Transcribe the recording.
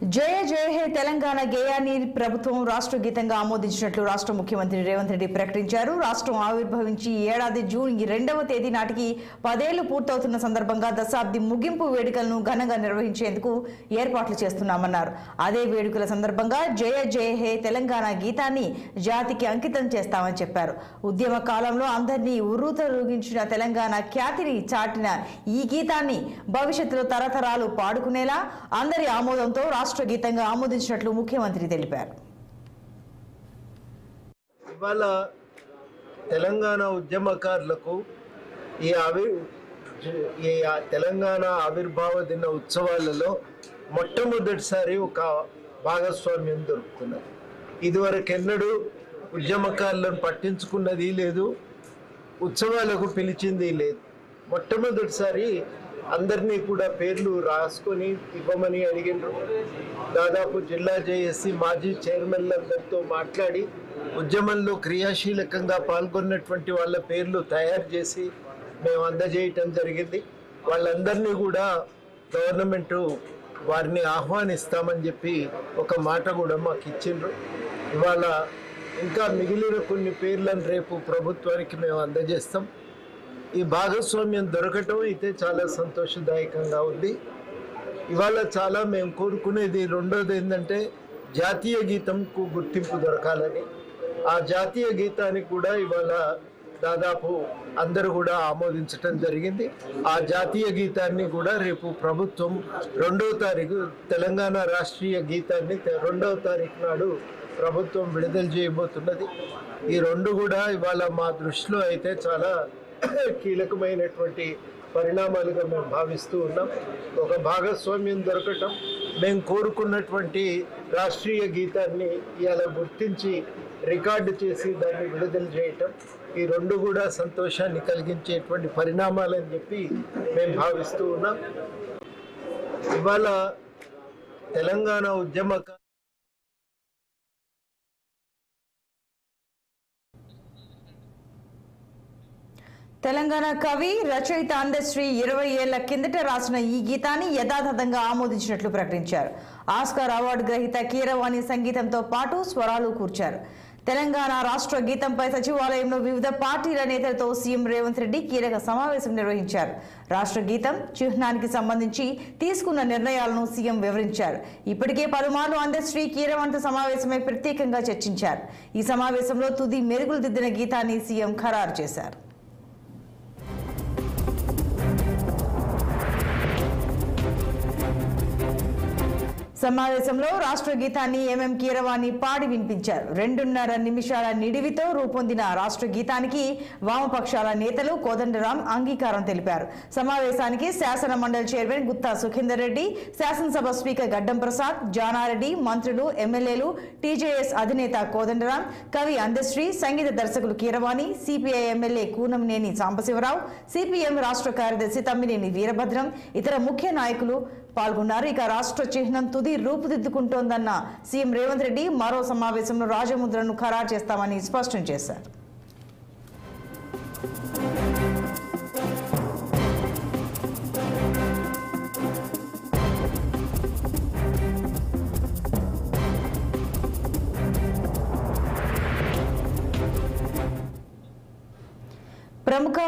జయ జయ హే తెలంగాణ గేయాన్ని ప్రభుత్వం రాష్ట్ర గీతంగా ఆమోదించినట్లు రాష్ట్ర ముఖ్యమంత్రి రేవంత్ రెడ్డి ప్రకటించారు. రాష్ట్రం ఆవిర్భవించి ఏడాది జూన్ 2వ తేదీ నాటికి 10 ఏళ్లు పూర్తవుతున్న సందర్భంగా దశాబ్ది ముగింపు వేడుకలను ఘనంగా నిర్వహించేందుకు ఏర్పాట్లు చేస్తున్నామన్నారు. అదే వేడుకల సందర్భంగా జయ జయ హే తెలంగాణ గీతాన్ని జాతికి అంకితం చేస్తామని చెప్పారు. ఉద్యమ కాలంలో అందరినీ ఉర్రూతలూగించిన తెలంగాణ ఖ్యాతిని చాటిన ఈ గీతాన్ని భవిష్యత్తులో తరతరాలు పాడుకునేలా అందరి ఆమోదంతో రాష్ట్ర గీతంగా ఆమోదించినట్లు ముఖ్యమంత్రి తెలిపారు. ఇవాళ తెలంగాణ ఉద్యమకారులకు ఈ తెలంగాణ ఆవిర్భావ దిన ఉత్సవాలలో మొట్టమొదటిసారి ఒక భాగస్వామ్యం దొరుకుతున్నది. ఇదివరకెన్నడూ ఉద్యమకారులను పట్టించుకున్నది లేదు, ఉత్సవాలకు పిలిచింది లేదు. మొట్టమొదటిసారి అందరినీ కూడా పేర్లు రాసుకొని ఇవ్వమని అడిగినారు. దాదాపు జిల్లా జేఏసీ మాజీ చైర్మన్లందరితో మాట్లాడి ఉద్యమంలో క్రియాశీలకంగా పాల్గొన్నటువంటి వాళ్ళ పేర్లు తయారు చేసి మేము అందజేయటం జరిగింది. వాళ్ళందరినీ కూడా గవర్నమెంటు వారిని ఆహ్వానిస్తామని చెప్పి ఒక మాట కూడా మాకు ఇచ్చిండ్రు. ఇవాళ ఇంకా మిగిలిన కొన్ని పేర్లను రేపు ప్రభుత్వానికి మేము అందజేస్తాం. ఈ భాగస్వామ్యం దొరకటం అయితే చాలా సంతోషదాయకంగా ఉంది. ఇవాళ చాలా మేము కోరుకునేది రెండోది ఏంటంటే జాతీయ గీతంకు గుర్తింపు దొరకాలని. ఆ జాతీయ గీతానికి కూడా ఇవాళ దాదాపు అందరూ కూడా ఆమోదించటం జరిగింది. ఆ జాతీయ గీతాన్ని కూడా రేపు ప్రభుత్వం 2వ తారీఖు తెలంగాణ రాష్ట్రీయ గీతాన్ని 2వ తారీఖు నాడు ప్రభుత్వం విడుదల చేయబోతున్నది. ఈ రెండు కూడా ఇవాళ మా దృష్టిలో అయితే చాలా కీలకమైనటువంటి పరిణామాలుగా మేము భావిస్తూ ఉన్నాం. ఒక భాగస్వామ్యం దొరకటం, మేము కోరుకున్నటువంటి రాష్ట్రీయ గీతాన్ని ఇవాళ గుర్తించి రికార్డు చేసి దాన్ని విడుదల చేయటం, ఈ రెండు కూడా సంతోషాన్ని కలిగించేటువంటి పరిణామాలని చెప్పి మేము భావిస్తూ ఉన్నాం. ఇవాళ తెలంగాణ ఉద్యమ తెలంగాణ కవి రచయిత అందశ్రీ 20 ఏళ్ల కిందట రాసిన ఈ గీతాన్ని యథాతథంగా ఆమోదించినట్లు ప్రకటించారు. ఆస్కార్ అవార్డు గ్రహీత కీరవాణి సంగీతంతో పాటు స్వరాలు కూర్చారు. తెలంగాణ రాష్ట్ర గీతంపై సచివాలయంలో వివిధ పార్టీల నేతలతో సీఎం రేవంత్ రెడ్డి కీలక సమావేశం నిర్వహించారు. రాష్ట్ర గీతం చిహ్నానికి సంబంధించి తీసుకున్న నిర్ణయాలను సీఎం వివరించారు. ఇప్పటికే పలుమార్లు అందశ్రీ కీరవాణితో సమావేశమై ప్రత్యేకంగా చర్చించారు. ఈ సమావేశంలో తుది మెరుగులు దిద్దిన గీతాన్ని సీఎం ఖరారు చేశారు. సమావేశంలో రాష్ట్ర గీతాన్ని ఎంఎం కీరవాణి పాడి వినిపించారు. 2.5 నిమిషాల నిడివితో రూపొందిన రాష్ట్ర గీతానికి వామపక్షాల నేతలు కోదండరాం అంగీకారం తెలిపారు. సమావేశానికి శాసన మండలి చైర్మన్ గుత్తా సుఖేందర్ రెడ్డి, శాసనసభ స్పీకర్ గడ్డం ప్రసాద్, జానారెడ్డి, మంత్రులు, ఎమ్మెల్యేలు, టీజేఎస్ అధినేత కోదండరాం, కవి అందశ్రీ, సంగీత దర్శకులు Keeravani, CPI MLA Kunamneni Sambasivarao, CPM రాష్ట్ర కార్యదర్శి తమ్మినేని వీరభద్రం, ఇతర ముఖ్య నాయకులు పాల్గొన్నారు. ఇక రాష్ట్ర చిహ్నం తుది రూపుదిద్దుకుంటోందన్న సీఎం రేవంత్ రెడ్డి మరో సమావేశంలో రాజముద్రను ఖరారు చేస్తామని స్పష్టం చేశారు. ప్రముఖ